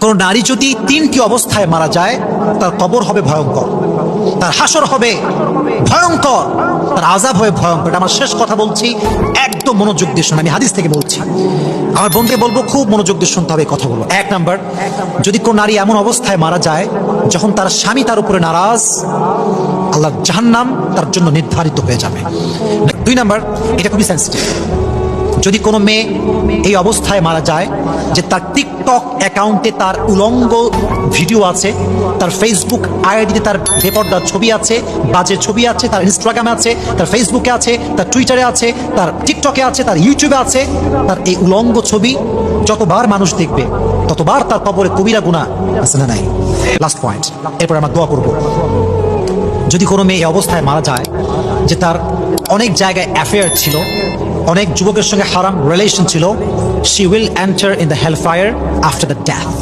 কোন নারী যদি তিনটি অবস্থায় মারা যায়, তার কবর হবে ভয়ঙ্কর, তার হাসর হবে ভয়ঙ্কর, তার আযাব হবে ভয়ঙ্কর। এটা আমার শেষ কথা বলছি, একদম মনোযোগ দিয়ে শুনুন। আমি হাদিস থেকে বলছি, আমার বোনকে বলবো খুব মনোযোগ দিয়ে শুনতে হবে কথাগুলো। এক নাম্বার, যদি কোন নারী এমন অবস্থায় মারা যায় যখন তার স্বামী তার উপরে নারাজ, আল্লাহর জাহান্নাম তার জন্য নির্ধারিত হয়ে যাবে। দুই নাম্বার, এটা খুবই সেন্সিটিভ, যদি কোনো মেয়ে এই অবস্থায় মারা যায় যে তার টিকটক অ্যাকাউন্টে তার উলঙ্গ ভিডিও আছে, তার ফেসবুক আইডিতে তার বেপরদার ছবি আছে, বাজে ছবি আছে, তার ইনস্টাগ্রামে আছে, তার ফেসবুকে আছে, তার টুইটারে আছে, তার টিকটকে আছে, তার ইউটিউবে আছে, তার এই উলঙ্গ ছবি যতবার মানুষ দেখবে ততবার তার কবরে কবিরা গুনাহ আছে না নাই? লাস্ট পয়েন্ট, এরপর আমরা দোয়া করব। যদি কোনো মেয়ে এই অবস্থায় মারা যায় যে তার অনেক জায়গায় অ্যাফেয়ার ছিল, অনেক যুবকের সঙ্গে হারাম রিলেশন ছিল, she will enter in the hellfire after the death.